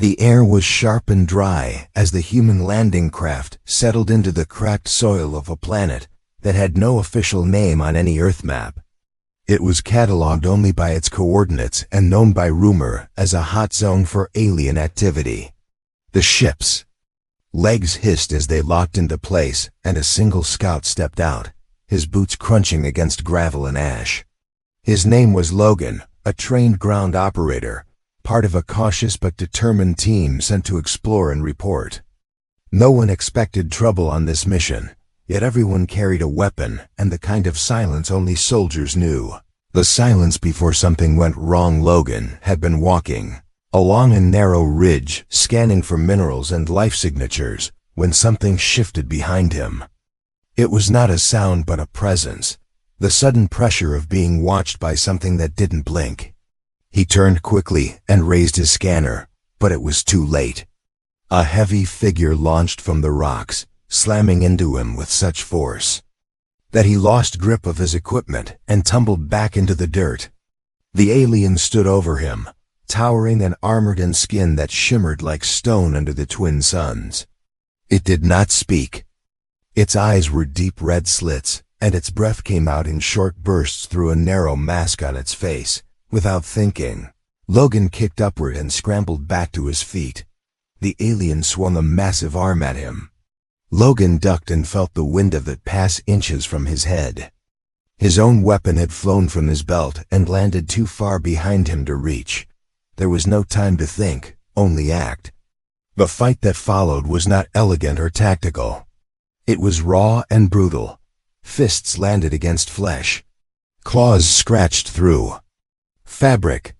The air was sharp and dry as the human landing craft settled into the cracked soil of a planet that had no official name on any Earth map. It was catalogued only by its coordinates and known by rumor as a hot zone for alien activity. The ship's legs hissed as they locked into place, and a single scout stepped out, his boots crunching against gravel and ash. His name was Logan, a trained ground operator, part of a cautious but determined team sent to explore and report. No one expected trouble on this mission, yet everyone carried a weapon and the kind of silence only soldiers knew. The silence before something went wrong. Logan had been walking along a narrow ridge, scanning for minerals and life signatures, when something shifted behind him. It was not a sound but a presence, the sudden pressure of being watched by something that didn't blink. He turned quickly and raised his scanner, but it was too late. A heavy figure launched from the rocks, slamming into him with such force that he lost grip of his equipment and tumbled back into the dirt. The alien stood over him, towering and armored in skin that shimmered like stone under the twin suns. It did not speak. Its eyes were deep red slits, and its breath came out in short bursts through a narrow mask on its face. Without thinking, Logan kicked upward and scrambled back to his feet. The alien swung a massive arm at him. Logan ducked and felt the wind of it pass inches from his head. His own weapon had flown from his belt and landed too far behind him to reach. There was no time to think, only act. The fight that followed was not elegant or tactical. It was raw and brutal. Fists landed against flesh. Claws scratched through fabric.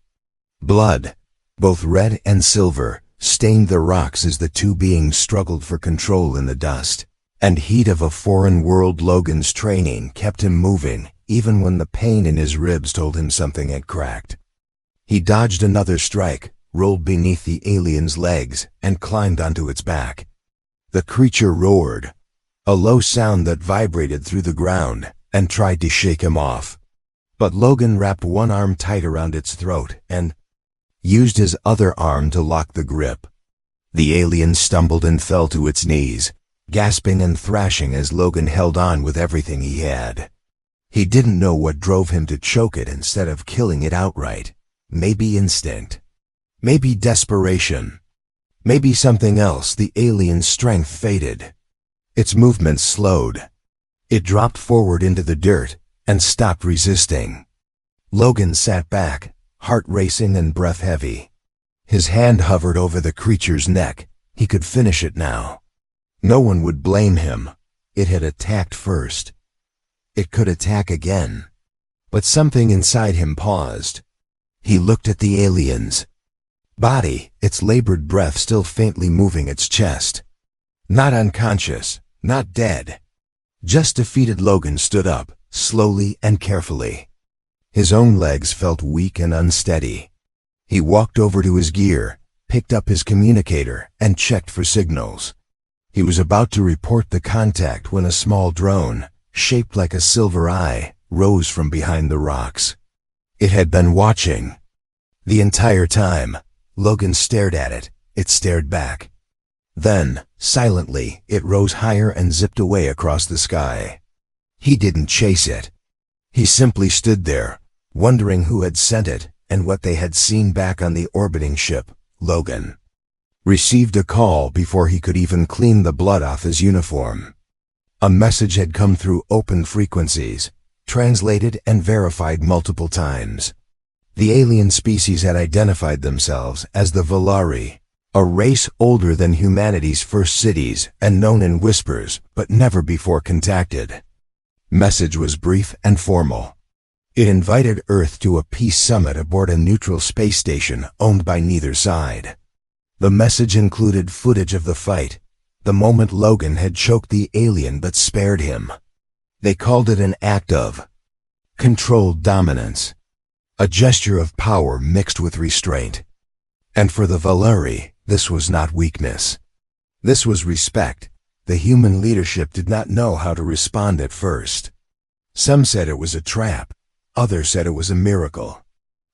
Blood, both red and silver, stained the rocks as the two beings struggled for control in the dust and heat of a foreign world. Logan's training kept him moving, even when the pain in his ribs told him something had cracked. He dodged another strike, rolled beneath the alien's legs, and climbed onto its back. The creature roared, a low sound that vibrated through the ground, and tried to shake him off. But Logan wrapped one arm tight around its throat and used his other arm to lock the grip. The alien stumbled and fell to its knees, gasping and thrashing as Logan held on with everything he had. He didn't know what drove him to choke it instead of killing it outright. Maybe instinct. Maybe desperation. Maybe something else. The alien's strength faded. Its movements slowed. It dropped forward into the dirt and stopped resisting. Logan sat back, heart racing and breath heavy. His hand hovered over the creature's neck. He could finish it now. No one would blame him. It had attacked first. It could attack again. But something inside him paused. He looked at the alien's body, its labored breath still faintly moving its chest. Not unconscious, not dead. Just defeated. Logan stood up, slowly and carefully. His own legs felt weak and unsteady. He walked over to his gear, picked up his communicator, and checked for signals. He was about to report the contact when a small drone, shaped like a silver eye, rose from behind the rocks. It had been watching. The entire time, Logan stared at it. It stared back. Then, silently, it rose higher and zipped away across the sky. He didn't chase it. He simply stood there, wondering who had sent it and what they had seen back on the orbiting ship. Logan received a call before he could even clean the blood off his uniform. A message had come through open frequencies, translated and verified multiple times. The alien species had identified themselves as the Valari, a race older than humanity's first cities and known in whispers but never before contacted. Message was brief and formal. It invited Earth to a peace summit aboard a neutral space station owned by neither side. The message included footage of the fight, the moment Logan had choked the alien but spared him. They called it an act of controlled dominance, a gesture of power mixed with restraint. And for the Valari, this was not weakness. This was respect. The human leadership did not know how to respond at first. Some said it was a trap. Others said it was a miracle.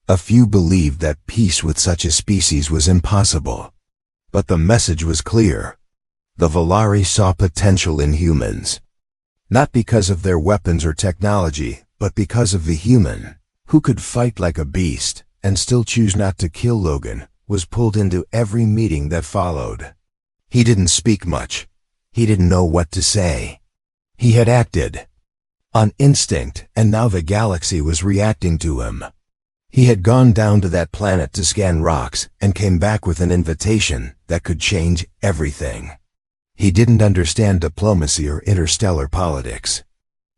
A few believed that peace with such a species was impossible. But the message was clear. The Volari saw potential in humans. Not because of their weapons or technology, but because of the human, who could fight like a beast and still choose not to kill Logan, was pulled into every meeting that followed. He didn't speak much. He didn't know what to say. He had acted on instinct, and now the galaxy was reacting to him. He had gone down to that planet to scan rocks and came back with an invitation that could change everything. He didn't understand diplomacy or interstellar politics.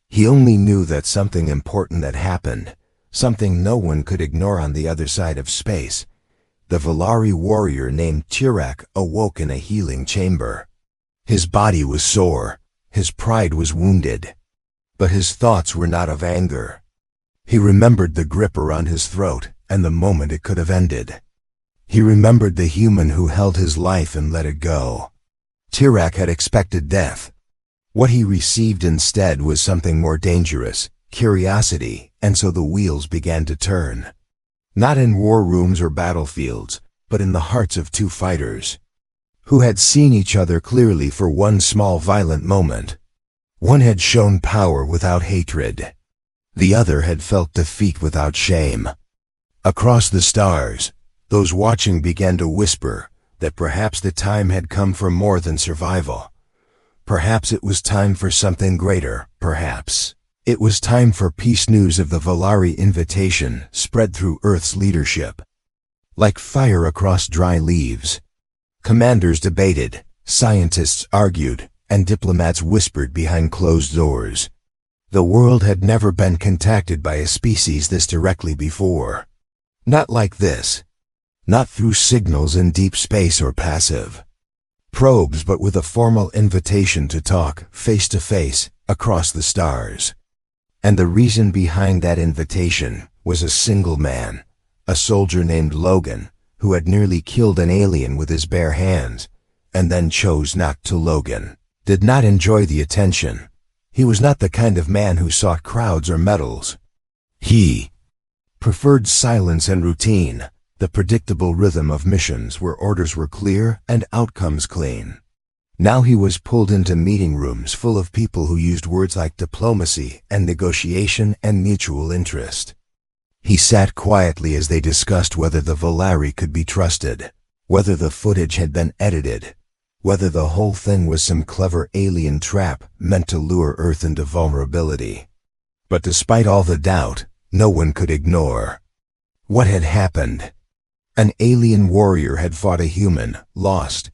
He only knew that something important had happened, something no one could ignore on the other side of space. The Volari warrior named Tirak awoke in a healing chamber. His body was sore, his pride was wounded, but his thoughts were not of anger. He remembered the grip around his throat and the moment it could have ended. He remembered the human who held his life and let it go. Tirak had expected death. What he received instead was something more dangerous, curiosity, and so the wheels began to turn. Not in war rooms or battlefields, but in the hearts of two fighters, who had seen each other clearly for one small violent moment. One had shown power without hatred. The other had felt defeat without shame. Across the stars, those watching began to whisper that perhaps the time had come for more than survival. Perhaps it was time for something greater, perhaps it was time for peace. News of the Volari invitation spread through Earth's leadership like fire across dry leaves. Commanders debated, scientists argued, and diplomats whispered behind closed doors. The world had never been contacted by a species this directly before. Not like this. Not through signals in deep space or passive probes, but with a formal invitation to talk face to face across the stars. And the reason behind that invitation was a single man, a soldier named Logan, who had nearly killed an alien with his bare hands, and then chose not to. Logan did not enjoy the attention. He was not the kind of man who sought crowds or medals. He preferred silence and routine, the predictable rhythm of missions where orders were clear and outcomes clean. Now he was pulled into meeting rooms full of people who used words like diplomacy and negotiation and mutual interest. He sat quietly as they discussed whether the Volari could be trusted, whether the footage had been edited, whether the whole thing was some clever alien trap meant to lure Earth into vulnerability. But despite all the doubt, no one could ignore what had happened. An alien warrior had fought a human, lost,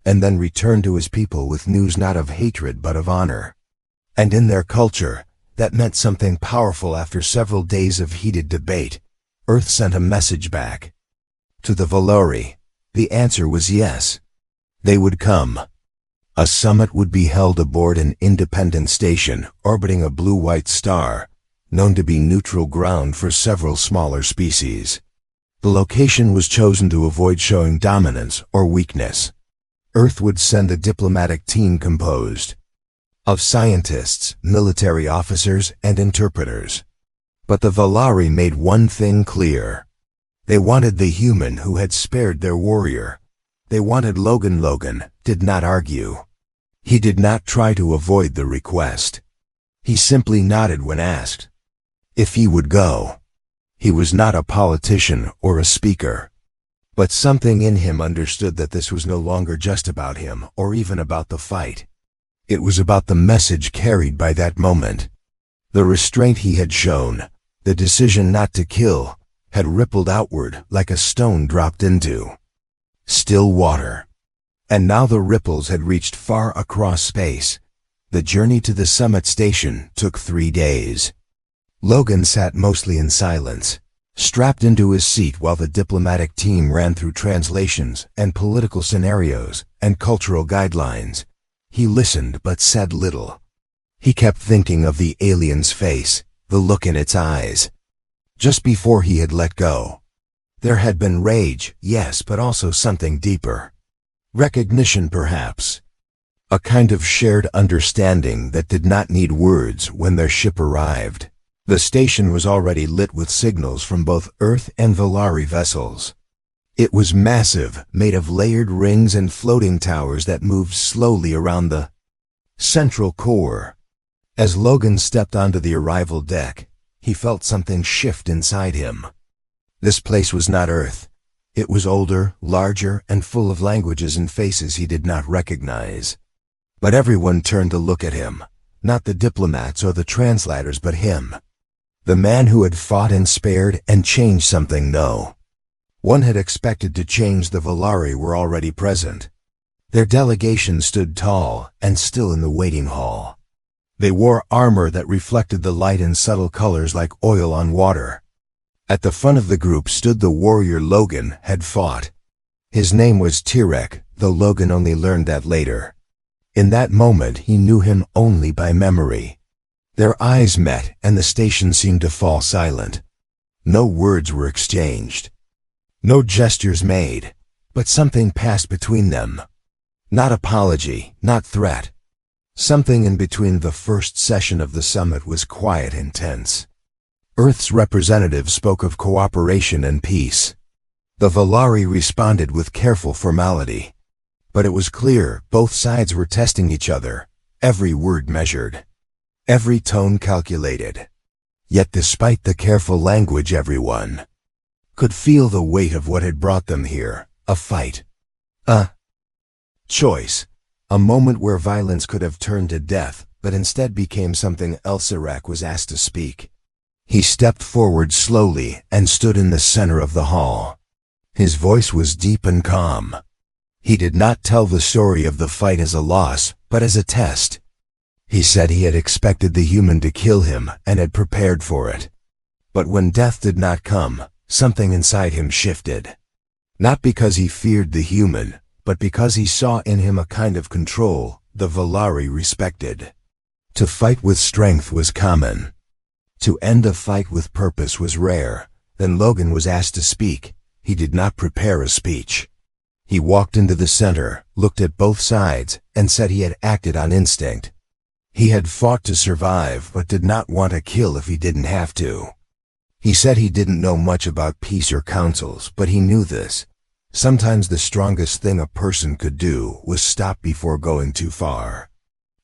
and then returned to his people with news not of hatred but of honor. And in their culture, that meant something powerful. After several days of heated debate, Earth sent a message back. To the Volari, the answer was yes. They would come. A summit would be held aboard an independent station orbiting a blue-white star, known to be neutral ground for several smaller species. The location was chosen to avoid showing dominance or weakness. Earth would send a diplomatic team composed of scientists, military officers, and interpreters. But the Volari made one thing clear. They wanted the human who had spared their warrior. They wanted Logan. Logan did not argue. He did not try to avoid the request. He simply nodded when asked if he would go. He was not a politician or a speaker, but something in him understood that this was no longer just about him or even about the fight. It was about the message carried by that moment. The restraint he had shown, the decision not to kill, had rippled outward like a stone dropped into still water. And now the ripples had reached far across space. The journey to the summit station took 3 days. Logan sat mostly in silence, strapped into his seat while the diplomatic team ran through translations and political scenarios and cultural guidelines. He listened but said little. He kept thinking of the alien's face, the look in its eyes. Just before he had let go, there had been rage, yes, but also something deeper. Recognition, perhaps. A kind of shared understanding that did not need words when their ship arrived. The station was already lit with signals from both Earth and Volari vessels. It was massive, made of layered rings and floating towers that moved slowly around the central core. As Logan stepped onto the arrival deck, he felt something shift inside him. This place was not Earth. It was older, larger, and full of languages and faces he did not recognize. But everyone turned to look at him, not the diplomats or the translators, but him. The man who had fought and spared and changed something. No one had expected to change. The Valari were already present. Their delegation stood tall and still in the waiting hall. They wore armor that reflected the light in subtle colors like oil on water. At the front of the group stood the warrior Logan had fought. His name was Tirek, though Logan only learned that later. In that moment he knew him only by memory. Their eyes met and the station seemed to fall silent. No words were exchanged. No gestures made, but something passed between them. Not apology, not threat. Something in between. The first session of the summit was quiet and tense. Earth's representative spoke of cooperation and peace. The Valari responded with careful formality. But it was clear both sides were testing each other, every word measured, every tone calculated. Yet despite the careful language, everyone could feel the weight of what had brought them here, a fight, a choice, a moment where violence could have turned to death, but instead became something else. Tirek was asked to speak. He stepped forward slowly and stood in the center of the hall. His voice was deep and calm. He did not tell the story of the fight as a loss, but as a test. He said he had expected the human to kill him and had prepared for it. But when death did not come, something inside him shifted. Not because he feared the human, but because he saw in him a kind of control the Valari respected. To fight with strength was common. To end a fight with purpose was rare. Then Logan was asked to speak. He did not prepare a speech. He walked into the center, looked at both sides, and said he had acted on instinct. He had fought to survive but did not want to kill if he didn't have to. He said he didn't know much about peace or councils, but he knew this. Sometimes the strongest thing a person could do was stop before going too far.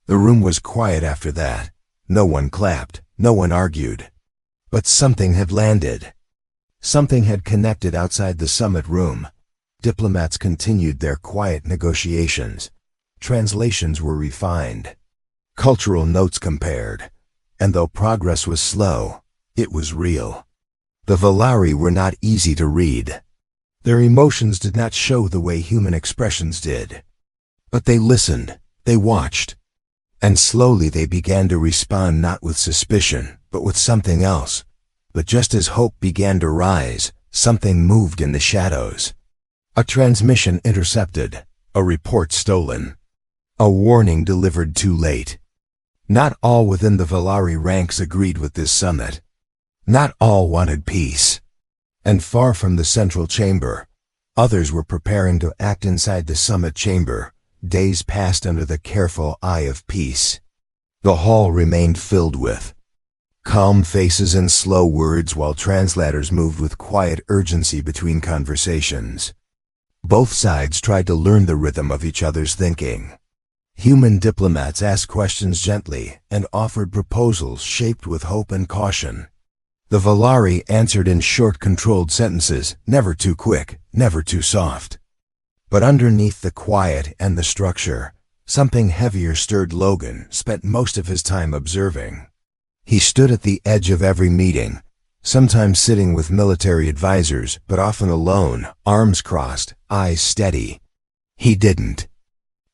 The room was quiet after that. No one clapped, no one argued. But something had landed. Something had connected outside the summit room. Diplomats continued their quiet negotiations. Translations were refined. Cultural notes compared. And though progress was slow, it was real. The Valari were not easy to read. Their emotions did not show the way human expressions did. But they listened, they watched. And slowly they began to respond, not with suspicion, but with something else. But just as hope began to rise, something moved in the shadows. A transmission intercepted, a report stolen, a warning delivered too late. Not all within the Valari ranks agreed with this summit. Not all wanted peace. And far from the central chamber, others were preparing to act inside the summit chamber. Days passed under the careful eye of peace. The hall remained filled with calm faces and slow words while translators moved with quiet urgency between conversations. Both sides tried to learn the rhythm of each other's thinking. Human diplomats asked questions gently and offered proposals shaped with hope and caution. The Valari answered in short, controlled sentences, never too quick, never too soft. But underneath the quiet and the structure, something heavier stirred. Logan spent most of his time observing. He stood at the edge of every meeting, sometimes sitting with military advisors, but often alone, arms crossed, eyes steady. He didn't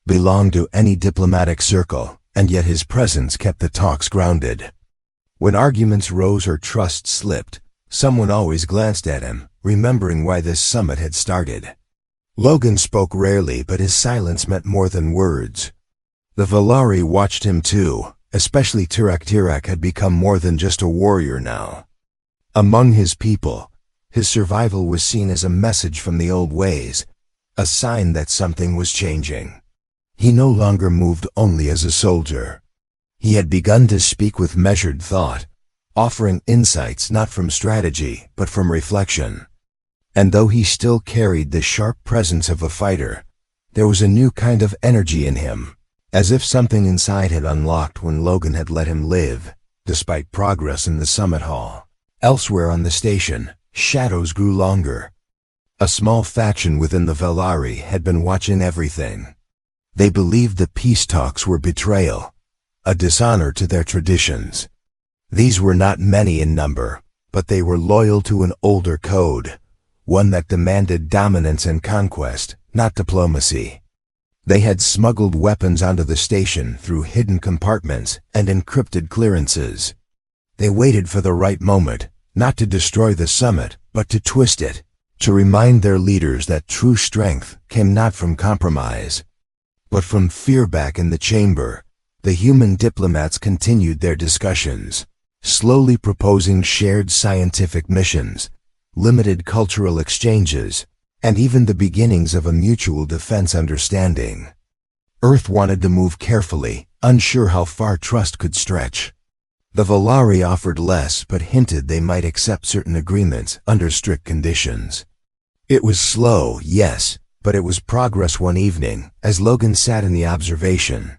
belong to any diplomatic circle, and yet his presence kept the talks grounded. When arguments rose or trust slipped, someone always glanced at him, remembering why this summit had started. Logan spoke rarely, but his silence meant more than words. The Valari watched him too, especially Tirek. Tirek had become more than just a warrior now. Among his people, his survival was seen as a message from the old ways, a sign that something was changing. He no longer moved only as a soldier. He had begun to speak with measured thought, offering insights not from strategy, but from reflection. And though he still carried the sharp presence of a fighter, there was a new kind of energy in him, as if something inside had unlocked when Logan had let him live, despite progress in the summit hall. Elsewhere on the station, shadows grew longer. A small faction within the Velari had been watching everything. They believed the peace talks were betrayal, a dishonor to their traditions. These were not many in number, but they were loyal to an older code, one that demanded dominance and conquest, not diplomacy. They had smuggled weapons onto the station through hidden compartments and encrypted clearances. They waited for the right moment, not to destroy the summit, but to twist it, to remind their leaders that true strength came not from compromise, but from fear. Back in the chamber, the human diplomats continued their discussions, slowly proposing shared scientific missions, limited cultural exchanges, and even the beginnings of a mutual defense understanding. Earth wanted to move carefully, unsure how far trust could stretch. The Velari offered less but hinted they might accept certain agreements under strict conditions. It was slow, yes, but it was progress. One evening, as Logan sat in the observation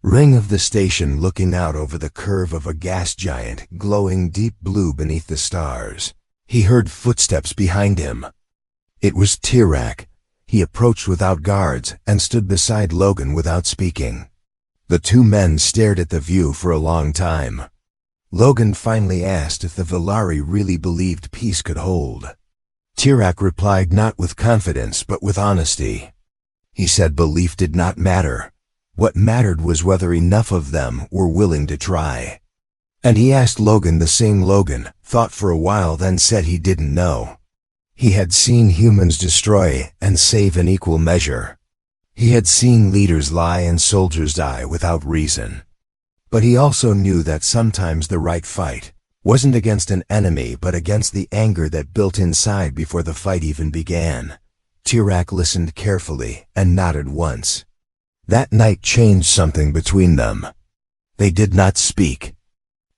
ring of the station looking out over the curve of a gas giant glowing deep blue beneath the stars, he heard footsteps behind him. It was Tirak. He approached without guards and stood beside Logan without speaking. The two men stared at the view for a long time. Logan finally asked if the Velari really believed peace could hold. Tirak replied not with confidence but with honesty. He said belief did not matter. What mattered was whether enough of them were willing to try. And he asked Logan the same. Logan thought for a while, then said he didn't know. He had seen humans destroy and save in equal measure. He had seen leaders lie and soldiers die without reason. But he also knew that sometimes the right fight wasn't against an enemy but against the anger that built inside before the fight even began. Tirak listened carefully and nodded once. That night changed something between them. They did not speak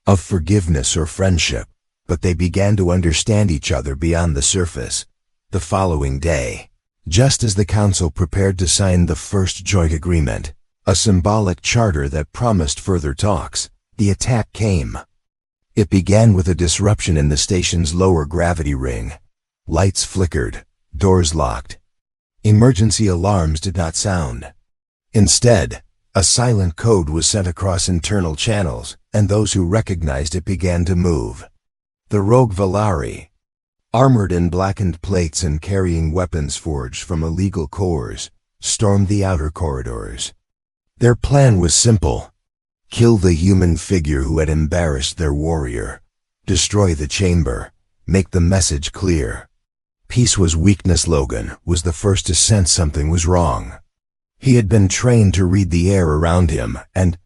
of forgiveness or friendship, but they began to understand each other beyond the surface. The following day, just as the council prepared to sign the first joint agreement, a symbolic charter that promised further talks, the attack came. It began with a disruption in the station's lower gravity ring. Lights flickered, doors locked. Emergency alarms did not sound. Instead, a silent code was sent across internal channels, and those who recognized it began to move. The rogue Velari, armored in blackened plates and carrying weapons forged from illegal cores, stormed the outer corridors. Their plan was simple: kill the human figure who had embarrassed their warrior, destroy the chamber, make the message clear. Peace was weakness. Logan was the first to sense something was wrong. He had been trained to read the air around him, and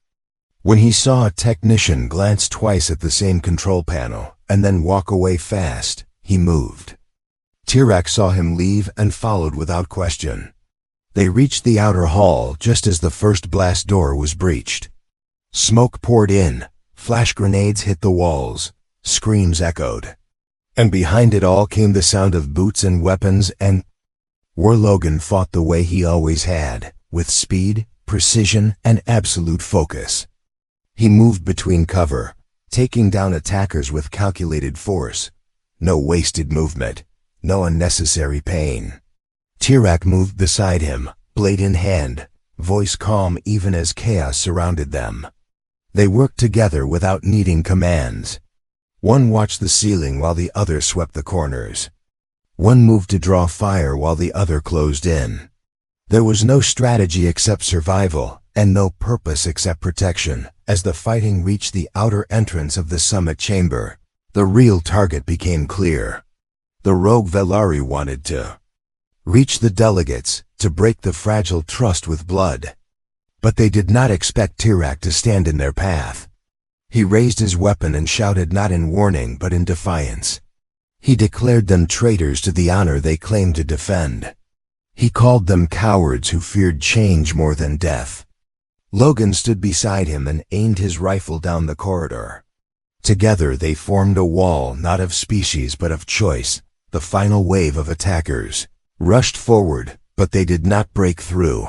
when he saw a technician glance twice at the same control panel and then walk away fast, he moved. Tirak saw him leave and followed without question. They reached the outer hall just as the first blast door was breached. Smoke poured in, flash grenades hit the walls, screams echoed. And behind it all came the sound of boots and weapons, and Logan fought the way he always had, with speed, precision, and absolute focus. He moved between cover, taking down attackers with calculated force. No wasted movement, no unnecessary pain. Tirak moved beside him, blade in hand, voice calm even as chaos surrounded them. They worked together without needing commands. One watched the ceiling while the other swept the corners. One moved to draw fire while the other closed in. There was no strategy except survival, and no purpose except protection. As the fighting reached the outer entrance of the summit chamber, the real target became clear. The rogue Velari wanted to reach the delegates, to break the fragile trust with blood. But they did not expect Tirak to stand in their path. He raised his weapon and shouted not in warning but in defiance. He declared them traitors to the honor they claimed to defend. He called them cowards who feared change more than death. Logan stood beside him and aimed his rifle down the corridor. Together they formed a wall not of species but of choice, The final wave of attackers rushed forward, but they did not break through.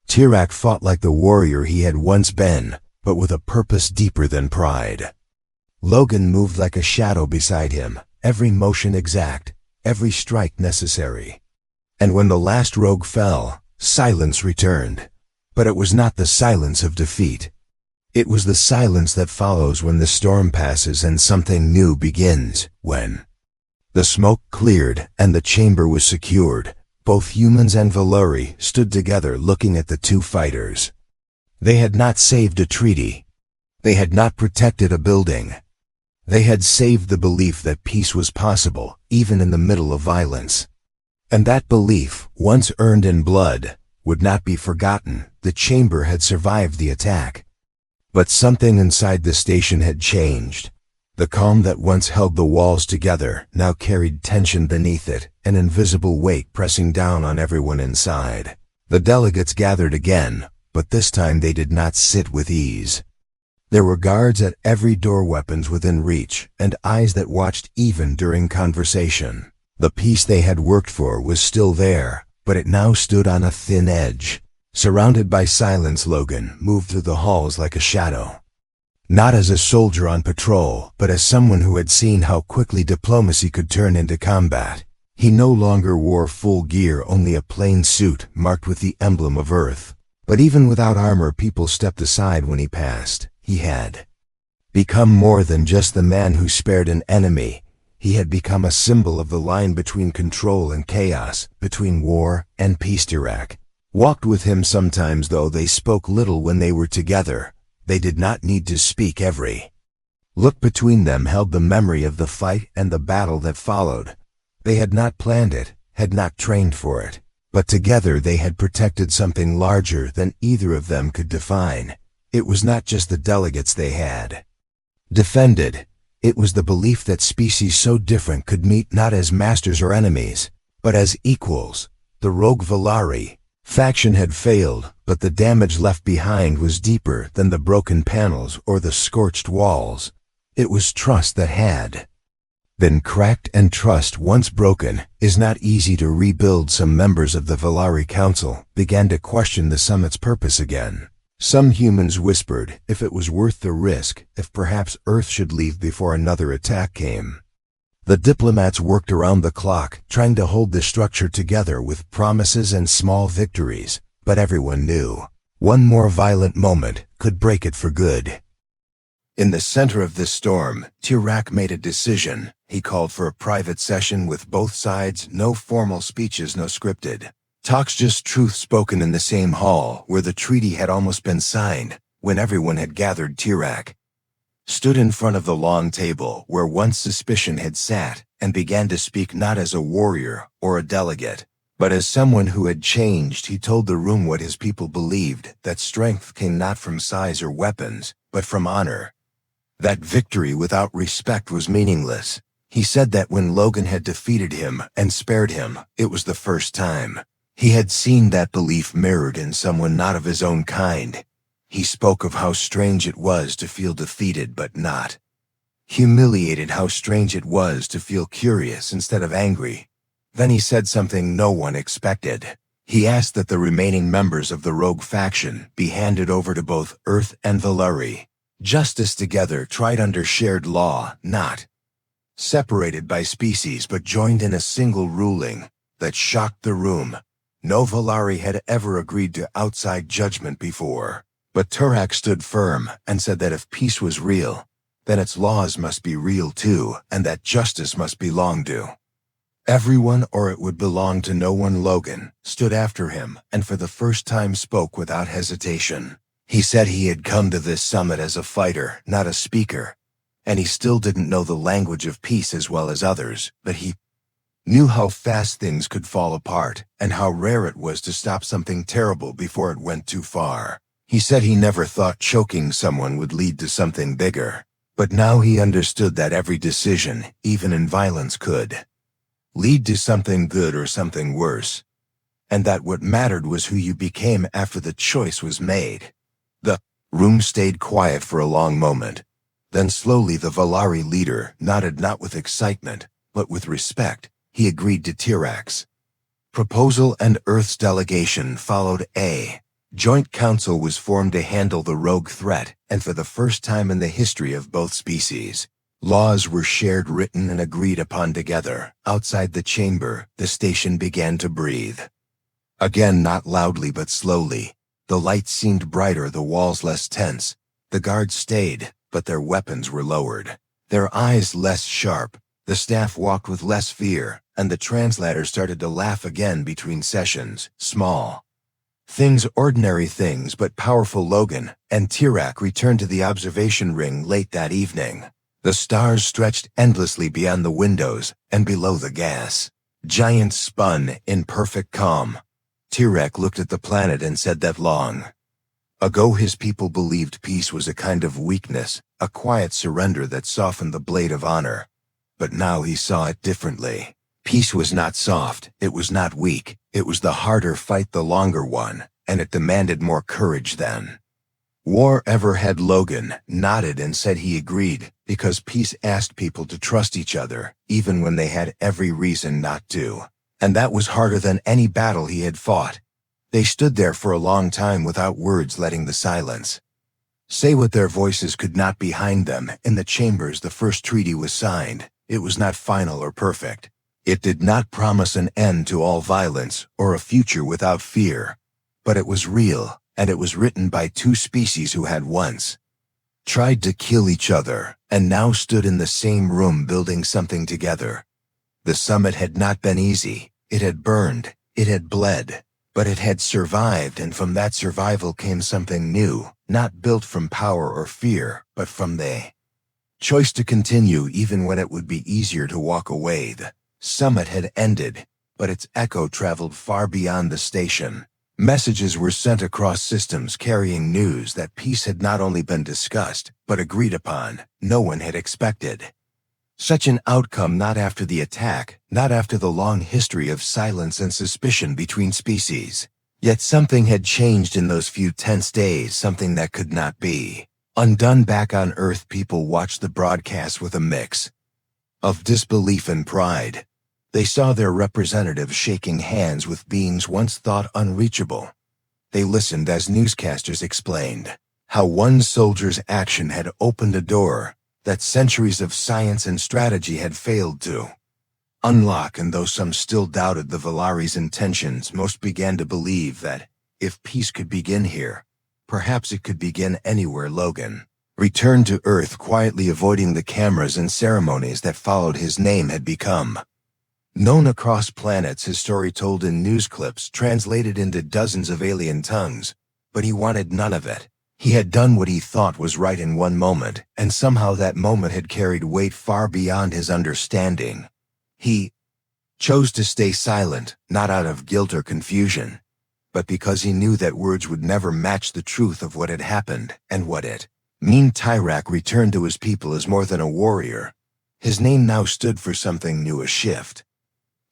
Tirak fought like the warrior he had once been, but with a purpose deeper than pride. Logan moved like a shadow beside him, every motion exact, every strike necessary. And when the last rogue fell, silence returned. But it was not the silence of defeat. It was the silence that follows when the storm passes and something new begins. When the smoke cleared and the chamber was secured, both humans and Valari stood together looking at the two fighters. They had not saved a treaty. They had not protected a building. They had saved the belief that peace was possible, even in the middle of violence. And that belief, once earned in blood, would not be forgotten. The chamber had survived the attack. But something inside the station had changed. The calm that once held the walls together now carried tension beneath it, an invisible weight pressing down on everyone inside. The delegates gathered again, but this time they did not sit with ease. There were guards at every door, weapons within reach, and eyes that watched even during conversation. The peace they had worked for was still there, but it now stood on a thin edge. Surrounded by silence, Logan moved through the halls like a shadow. Not as a soldier on patrol, but as someone who had seen how quickly diplomacy could turn into combat. He no longer wore full gear, only a plain suit marked with the emblem of Earth. But even without armor, people stepped aside when he passed. He had become more than just the man who spared an enemy. He had become a symbol of the line between control and chaos, between war and peace. Tirak walked with him sometimes, though they spoke little when they were together. They did not need to speak. Every look between them held the memory of the fight and the battle that followed. They had not planned it, had not trained for it, but together they had protected something larger than either of them could define. It was not just the delegates they had defended. It was the belief that species so different could meet not as masters or enemies, but as equals. The rogue Valari faction had failed, but the damage left behind was deeper than the broken panels or the scorched walls. It was trust that had been cracked, and trust once broken is not easy to rebuild. Some members of the Valari Council began to question the summit's purpose again. Some humans whispered if it was worth the risk, if perhaps Earth should leave before another attack came. The diplomats worked around the clock, trying to hold the structure together with promises and small victories, but everyone knew one more violent moment could break it for good. In the center of this storm, Tirak made a decision. He called for a private session with both sides, no formal speeches, no scripted talks, just truth spoken in the same hall where the treaty had almost been signed. When everyone had gathered, Tirak stood in front of the long table where once suspicion had sat and began to speak not as a warrior or a delegate, but as someone who had changed. He told the room what his people believed, that strength came not from size or weapons, but from honor. That victory without respect was meaningless. He said that when Logan had defeated him and spared him, it was the first time he had seen that belief mirrored in someone not of his own kind. He spoke of how strange it was to feel defeated but not humiliated, how strange it was to feel curious instead of angry. Then he said something no one expected. He asked that the remaining members of the rogue faction be handed over to both Earth and Valari. Justice together, tried under shared law, not separated by species but joined in a single ruling. That shocked the room. No Valari had ever agreed to outside judgment before. But Tirak stood firm and said that if peace was real, then its laws must be real too, and that justice must belong to everyone or it would belong to no one. Logan stood after him and for the first time spoke without hesitation. He said he had come to this summit as a fighter, not a speaker, and he still didn't know the language of peace as well as others, but he knew how fast things could fall apart and how rare it was to stop something terrible before it went too far. He said he never thought choking someone would lead to something bigger, but now he understood that every decision, even in violence, could lead to something good or something worse, and that what mattered was who you became after the choice was made. The room stayed quiet for a long moment. Then slowly the Valari leader nodded, not with excitement, but with respect. he agreed to Tirax. Proposal and Earth's delegation followed. A joint council was formed to handle the rogue threat, and for the first time in the history of both species, laws were shared, written, and agreed upon together. Outside the chamber, the station began to breathe. Again, not loudly but slowly. The lights seemed brighter, the walls less tense. The guards stayed, but their weapons were lowered. Their eyes less sharp. The staff walked with less fear, and the translator started to laugh again between sessions. Small things, ordinary things, but powerful. Logan and Tirac returned to the observation ring late that evening. The stars stretched endlessly beyond the windows, and below the gas giants spun in perfect calm. Tirac looked at the planet and said that long ago his people believed peace was a kind of weakness, a quiet surrender that softened the blade of honor. But now he saw it differently. Peace was not soft, it was not weak, it was the harder fight, the longer one, and it demanded more courage than war ever had. Logan nodded and said he agreed, because peace asked people to trust each other, even when they had every reason not to. And that was harder than any battle he had fought. They stood there for a long time without words, letting the silence say what their voices could not. Behind them, in the chambers, the first treaty was signed. It was not final or perfect. It did not promise an end to all violence or a future without fear. But it was real, and it was written by two species who had once tried to kill each other, and now stood in the same room building something together. The summit had not been easy. It had burned, it had bled, but it had survived, and from that survival came something new, not built from power or fear, but from the choice to continue even when it would be easier to walk away. The summit had ended, but its echo traveled far beyond the station. Messages were sent across systems carrying news that peace had not only been discussed, but agreed upon. No one had expected such an outcome, not after the attack, not after the long history of silence and suspicion between species. Yet something had changed in those few tense days, something that could not be undone. Back on Earth, people watched the broadcast with a mix of disbelief and pride. They saw their representatives shaking hands with beings once thought unreachable. They listened as newscasters explained how one soldier's action had opened a door that centuries of science and strategy had failed to unlock, and though some still doubted the Valari's intentions, most began to believe that if peace could begin here, perhaps it could begin anywhere. Logan returned to Earth quietly, avoiding the cameras and ceremonies that followed. His name had become known across planets, his story told in news clips translated into dozens of alien tongues, but he wanted none of it. He had done what he thought was right in one moment, and somehow that moment had carried weight far beyond his understanding. He chose to stay silent, not out of guilt or confusion, but because he knew that words would never match the truth of what had happened and what it meant. Tirac returned to his people as more than a warrior. His name now stood for something new, a shift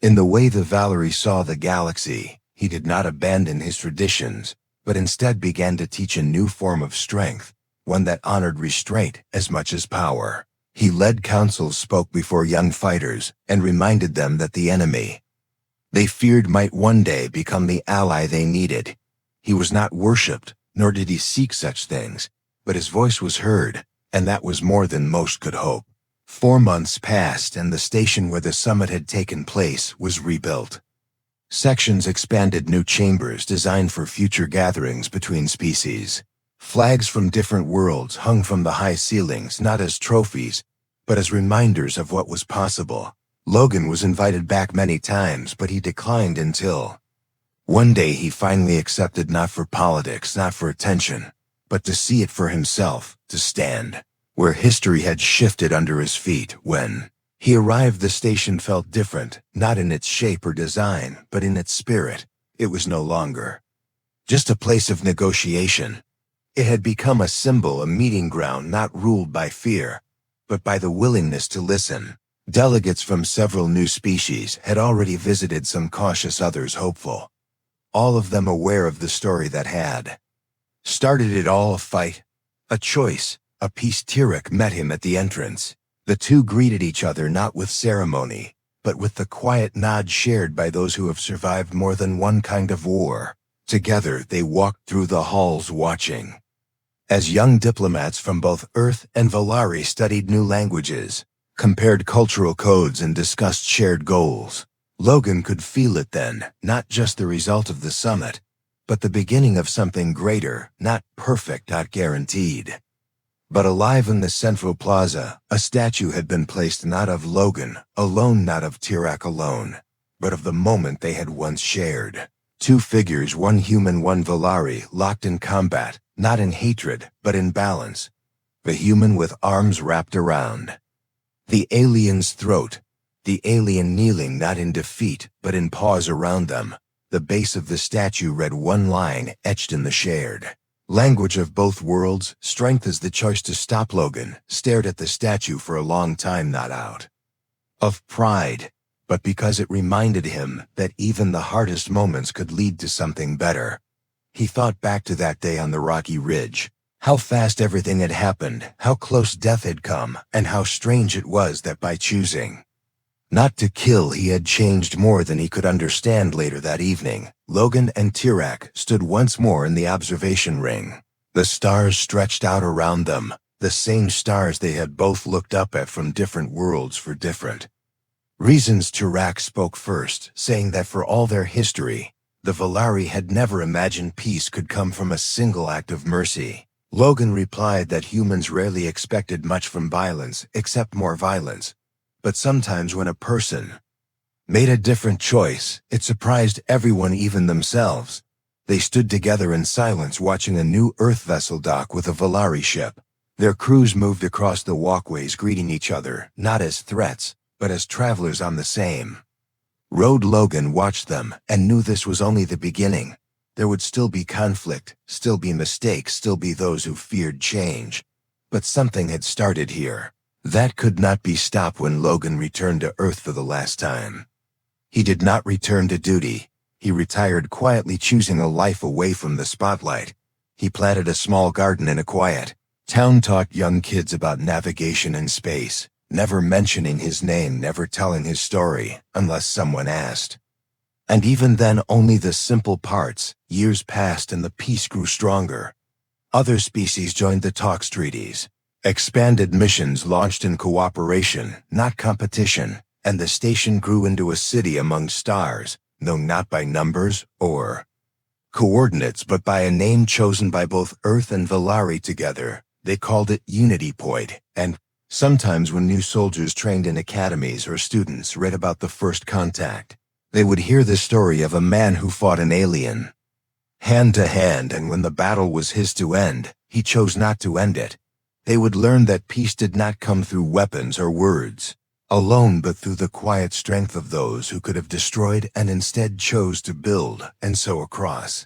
in the way the Valari saw the galaxy. He did not abandon his traditions, but instead began to teach a new form of strength, one that honored restraint as much as power. He led councils, spoke before young fighters, and reminded them that the enemy they feared might one day become the ally they needed. He was not worshipped, nor did he seek such things, but his voice was heard, and that was more than most could hope. 4 months passed, and the station where the summit had taken place was rebuilt. Sections expanded, new chambers designed for future gatherings between species. Flags from different worlds hung from the high ceilings, not as trophies, but as reminders of what was possible. Logan was invited back many times, but he declined until one day he finally accepted, not for politics, not for attention, but to see it for himself, to stand where history had shifted under his feet. When he arrived, the station felt different, not in its shape or design, but in its spirit. It was no longer just a place of negotiation. It had become a symbol, a meeting ground not ruled by fear, but by the willingness to listen. Delegates from several new species had already visited, some cautious, others hopeful, all of them aware of the story that had started it all: a fight, a choice, a peace. Tirac met him at the entrance. The two greeted each other not with ceremony, but with the quiet nod shared by those who have survived more than one kind of war. Together they walked through the halls watching. As young diplomats from both Earth and Valari studied new languages, compared cultural codes and discussed shared goals, Logan could feel it then, not just the result of the summit, but the beginning of something greater, not perfect, not guaranteed. But alive in the central plaza, a statue had been placed not of Logan alone, not of Tirak alone, but of the moment they had once shared. Two figures, one human, one Valari, locked in combat, not in hatred, but in balance. The human with arms wrapped around the alien's throat, the alien kneeling not in defeat, but in pause around them. The base of the statue read one line etched in the shared language of both worlds: strength is the choice to stop. Logan stared at the statue for a long time, not out of pride, but because it reminded him that even the hardest moments could lead to something better. He thought back to that day on the rocky ridge, how fast everything had happened, how close death had come, and how strange it was that by choosing not to kill, he had changed more than he could understand. Later that evening, Logan and Tirak stood once more in the observation ring. The stars stretched out around them, the same stars they had both looked up at from different worlds for different reasons. Tirak spoke first, saying that for all their history, the Valari had never imagined peace could come from a single act of mercy. Logan replied that humans rarely expected much from violence, except more violence. But sometimes when a person made a different choice, it surprised everyone, even themselves. They stood together in silence, watching a new Earth vessel dock with a Valari ship. Their crews moved across the walkways, greeting each other, not as threats, but as travelers on the same road. Logan watched them and knew this was only the beginning. There would still be conflict, still be mistakes, still be those who feared change. But something had started here that could not be stopped. When Logan returned to Earth for the last time, he did not return to duty. He retired quietly, choosing a life away from the spotlight. He planted a small garden in a quiet town, taught young kids about navigation and space, never mentioning his name, never telling his story unless someone asked. And even then, only the simple parts. Years passed and the peace grew stronger. Other species joined the talks, treaties, expanded missions launched in cooperation, not competition, and the station grew into a city among stars, known not by numbers or coordinates, but by a name chosen by both Earth and Valari together. They called it Unity Point, and sometimes when new soldiers trained in academies or students read about the first contact, they would hear the story of a man who fought an alien hand to hand, and when the battle was his to end, he chose not to end it. They would learn that peace did not come through weapons or words alone, but through the quiet strength of those who could have destroyed and instead chose to build. And so across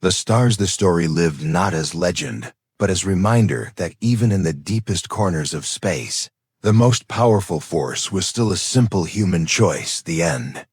the stars, the story lived not as legend, but as reminder that even in the deepest corners of space, the most powerful force was still a simple human choice. The end.